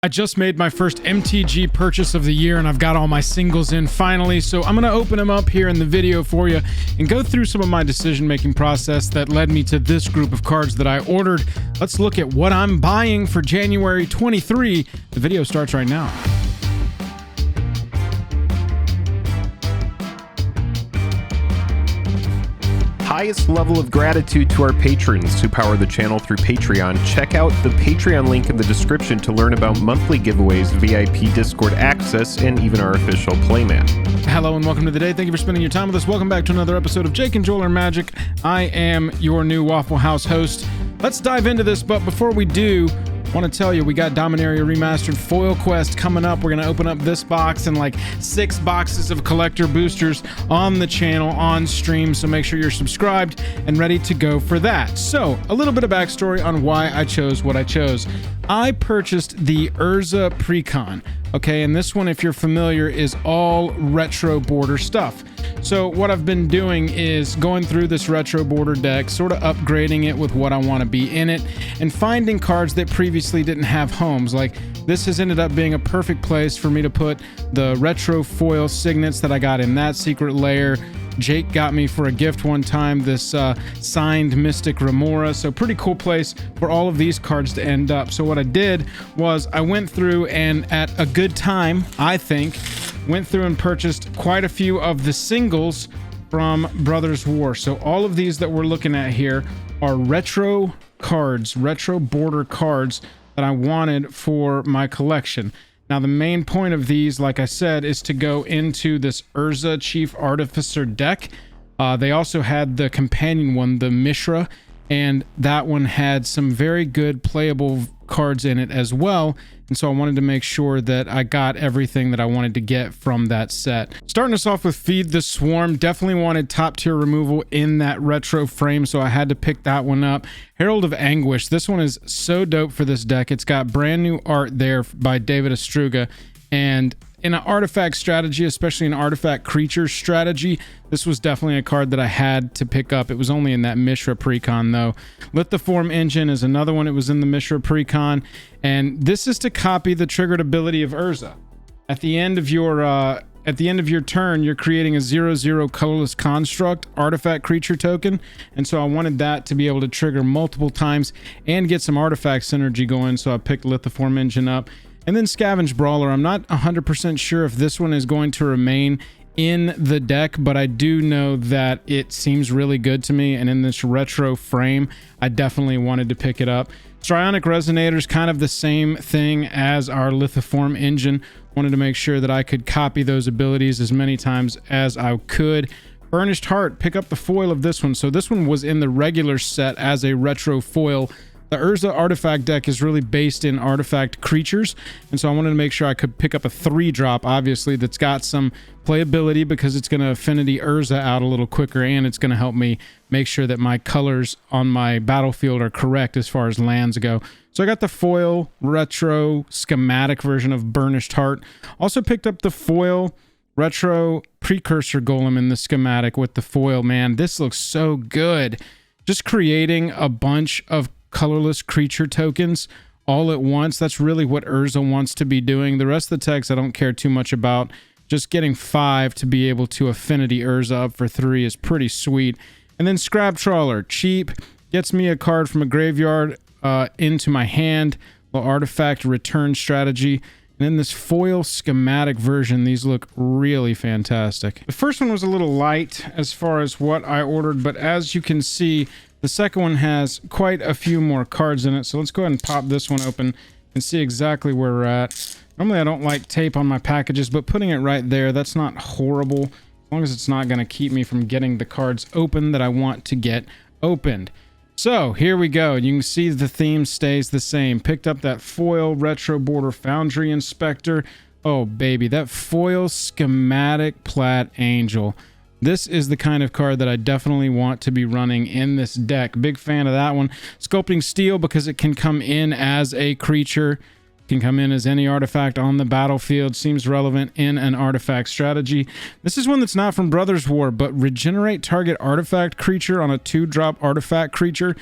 I just made my first MTG purchase of the year and I've got all my singles in finally, so I'm gonna open them up here in the video for you and go through some of my decision-making process that led me to this group of cards that I ordered. Let's look at what I'm buying for January 23. The video starts right now. Highest level of gratitude to our patrons who power the channel through Patreon. Check out the Patreon link in the description to learn about monthly giveaways, VIP Discord access, and even our official playmat. Hello and welcome to the day. Thank you for spending your time with us. Welcome back to another episode of Jake and Joel Are Magic. I am your new Waffle House host. Let's dive into this, but before we do, I want to tell you we got Dominaria Remastered Foil Quest coming up. We're going to open up this box and like 6 boxes of collector boosters on the channel on stream, so make sure you're subscribed and ready to go for that. So a little bit of backstory on why I chose what I chose. I purchased the Urza Precon, okay, and this one, if you're familiar, is all retro border stuff. So what I've been doing is going through this retro border deck, sort of upgrading it with what I want to be in it, and finding cards that previously didn't have homes. Like, this has ended up being a perfect place for me to put the retro foil signets that I got in that secret layer. Jake got me for a gift one time this signed Mystic Remora, so pretty cool place for all of these cards to end up. So what I did was I went through and at a good time, I think, went through and purchased quite a few of the singles from Brothers War. So all of these that we're looking at here are retro cards, retro border cards that I wanted for my collection. Now, the main point of these, like I said, is to go into this Urza Chief Artificer deck. They also had the companion one, the Mishra, and that one had some very good playable cards in it as well. And so I wanted to make sure that I got everything that I wanted to get from that set. Starting us off with Feed the Swarm, definitely wanted top tier removal in that retro frame, so I had to pick that one up. Herald of Anguish, this one is so dope for this deck. It's got brand new art there by David Astruga, and in an artifact strategy, especially an artifact creature strategy, this was definitely a card that I had to pick up. It was only in that Mishra Precon though. Lithiform Engine is another one. It was in the Mishra Precon, and this is to copy the triggered ability of Urza. At the end of your turn, you're creating a 0/0 colorless construct artifact creature token, and so I wanted that to be able to trigger multiple times and get some artifact synergy going, so I picked Lithiform Engine up. And then Scavenge Brawler, I'm not 100% sure if this one is going to remain in the deck, but I do know that it seems really good to me, and in this retro frame, I definitely wanted to pick it up. Strionic Resonator is kind of the same thing as our Lithiform Engine. Wanted to make sure that I could copy those abilities as many times as I could. Burnished Heart, pick up the foil of this one. So this one was in the regular set as a retro foil. The Urza artifact deck is really based in artifact creatures, and so I wanted to make sure I could pick up a 3-drop, obviously, that's got some playability because it's going to affinity Urza out a little quicker, and it's going to help me make sure that my colors on my battlefield are correct as far as lands go. So I got the foil retro schematic version of Burnished Heart. Also picked up the foil retro Precursor Golem in the schematic with the foil. Man, this looks so good. Just creating a bunch of colorless creature tokens all at once. That's really what Urza wants to be doing. The rest of the text I don't care too much about. Just getting 5 to be able to affinity Urza up for 3 is pretty sweet. And then Scrab Trawler, cheap, gets me a card from a graveyard into my hand. Little artifact return strategy. And then this foil schematic version, these look really fantastic. The first one was a little light as far as what I ordered, but as you can see, the second one has quite a few more cards in it, so let's go ahead and pop this one open and see exactly where we're at. Normally I don't like tape on my packages, but putting it right there, that's not horrible, as long as it's not going to keep me from getting the cards open that I want to get opened. So here we go. You can see the theme stays the same. Picked up that foil retro border Foundry Inspector. Oh baby, that foil schematic Plat Angel. This is the kind of card that I definitely want to be running in this deck. Big fan of that one. Sculpting Steel because it can come in as a creature. Can come in as any artifact on the battlefield. Seems relevant in an artifact strategy. This is one that's not from Brothers War, but regenerate target artifact creature on a 2-drop artifact creature.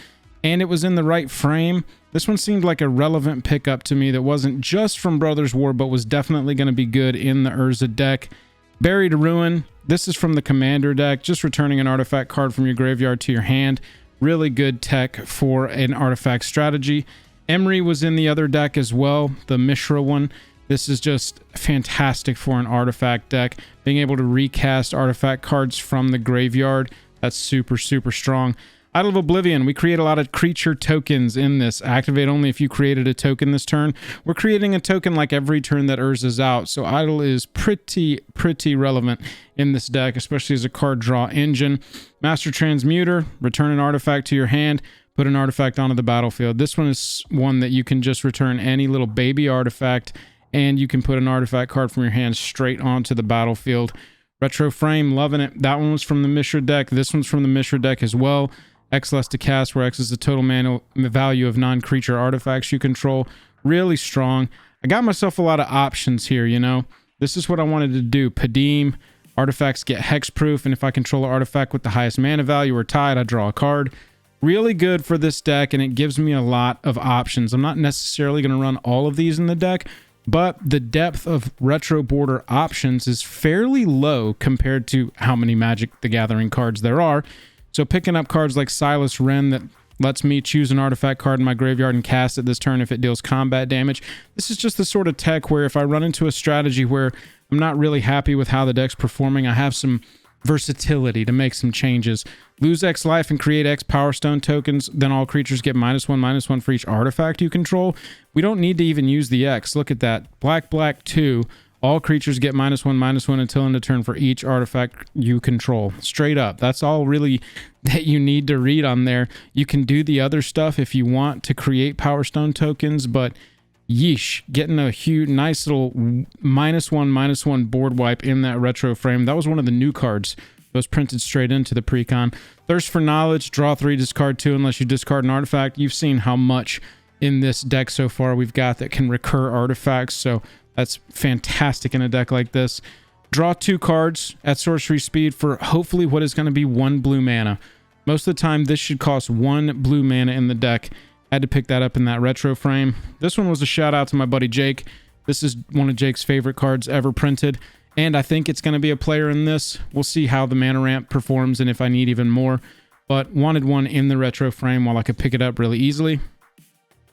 and it was in the right frame. This one seemed like a relevant pickup to me that wasn't just from Brothers War, but was definitely going to be good in the Urza deck. Buried Ruin. This is from the Commander deck, just returning an artifact card from your graveyard to your hand. Really good tech for an artifact strategy. Emery was in the other deck as well, the Mishra one. This is just fantastic for an artifact deck. Being able to recast artifact cards from the graveyard, that's super, super strong. Idol of Oblivion, we create a lot of creature tokens in this. Activate only if you created a token this turn. We're creating a token like every turn that Urza's out, so Idol is pretty relevant in this deck, especially as a card draw engine. Master Transmuter, return an artifact to your hand, put an artifact onto the battlefield. This one is one that you can just return any little baby artifact, and you can put an artifact card from your hand straight onto the battlefield. Retro Frame, loving it. That one was from the Mishra deck. This one's from the Mishra deck as well. X less to cast, where X is the total mana value of non-creature artifacts you control. Really strong. I got myself a lot of options here, you know. This is what I wanted to do. Padim, artifacts get hexproof, and if I control an artifact with the highest mana value or tied, I draw a card. Really good for this deck, and it gives me a lot of options. I'm not necessarily going to run all of these in the deck, but the depth of retro border options is fairly low compared to how many Magic the Gathering cards there are. So picking up cards like Silas Wren that lets me choose an artifact card in my graveyard and cast it this turn if it deals combat damage. This is just the sort of tech where if I run into a strategy where I'm not really happy with how the deck's performing, I have some versatility to make some changes. Lose X life and create X Power Stone tokens, then all creatures get -1/-1 for each artifact you control. We don't need to even use the X. Look at that. Black, 2. All creatures get -1/-1 until end of turn for each artifact you control. Straight up. That's all really that you need to read on there. You can do the other stuff if you want to create Power Stone tokens, but yeesh, getting a huge, nice little -1/-1 board wipe in that retro frame. That was one of the new cards that was printed straight into the precon. Thirst for Knowledge, draw 3, discard 2 unless you discard an artifact. You've seen how much in this deck so far we've got that can recur artifacts, so that's fantastic in a deck like this. Draw 2 cards at sorcery speed for hopefully what is going to be 1 blue mana. Most of the time, this should cost 1 blue mana in the deck. Had to pick that up in that retro frame. This one was a shout out to my buddy Jake. This is one of Jake's favorite cards ever printed, and I think it's going to be a player in this. We'll see how the mana ramp performs and if I need even more, but wanted one in the retro frame while I could pick it up really easily.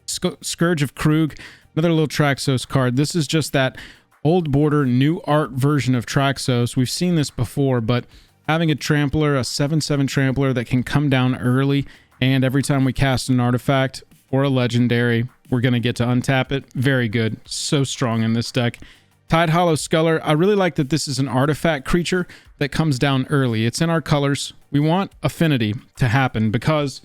Scourge of Krug. Another little Traxos card. This is just that old border, new art version of Traxos. We've seen this before, but having a Trampler, a 7/7 Trampler that can come down early, and every time we cast an artifact or a legendary, we're going to get to untap it. Very good. So strong in this deck. Tide Hollow Sculler. I really like that this is an artifact creature that comes down early. It's in our colors. We want affinity to happen because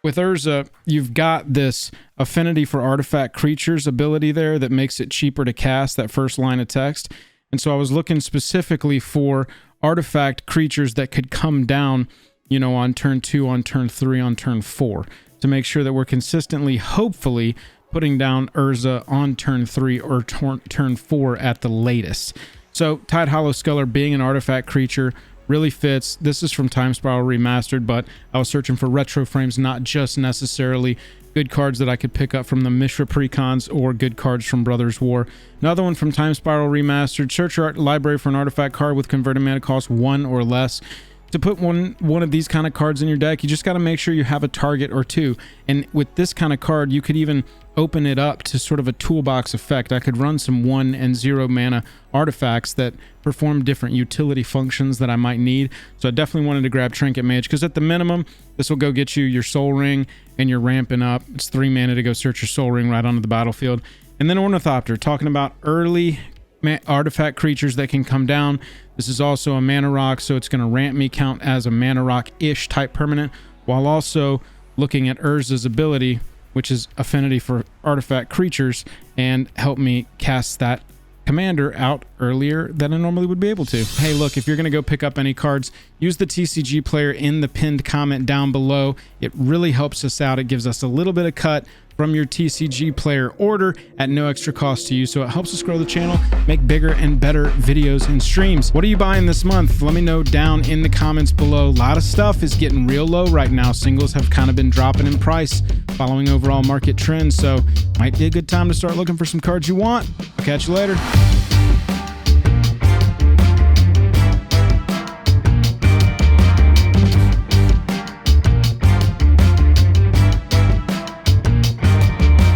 with Urza, you've got this affinity for artifact creatures ability there that makes it cheaper to cast that first line of text. And so I was looking specifically for artifact creatures that could come down, you know, on turn 2, on turn 3, on turn 4 to make sure that we're consistently, hopefully, putting down Urza on turn 3 or turn 4 at the latest. So Tide Hollow Sculler being an artifact creature really fits. This is from Time Spiral Remastered, but I was searching for retro frames, not just necessarily good cards that I could pick up from the Mishra precons or good cards from Brothers War. Another one from Time Spiral Remastered. Search your library for an artifact card with converted mana cost 1 or less. To put one of these kind of cards in your deck, you just got to make sure you have a target or two. And with this kind of card, you could even open it up to sort of a toolbox effect. I could run some 1 and 0 mana artifacts that perform different utility functions that I might need. So I definitely wanted to grab Trinket Mage because at the minimum, this will go get you your Soul Ring and you're ramping up. It's 3 mana to go search your Soul Ring right onto the battlefield. And then Ornithopter, talking about early artifact creatures that can come down. This is also a mana rock, so it's going to ramp me count as a mana rock-ish type permanent, while also looking at Urza's ability, which is affinity for artifact creatures, and help me cast that commander out earlier than I normally would be able to. Hey, look, if you're going to go pick up any cards, use the TCG player in the pinned comment down below. It really helps us out. It gives us a little bit of cut from your TCG player order at no extra cost to you. So it helps us grow the channel, make bigger and better videos and streams. What are you buying this month? Let me know down in the comments below. A lot of stuff is getting real low right now. Singles have kind of been dropping in price following overall market trends. So might be a good time to start looking for some cards you want. I'll catch you later.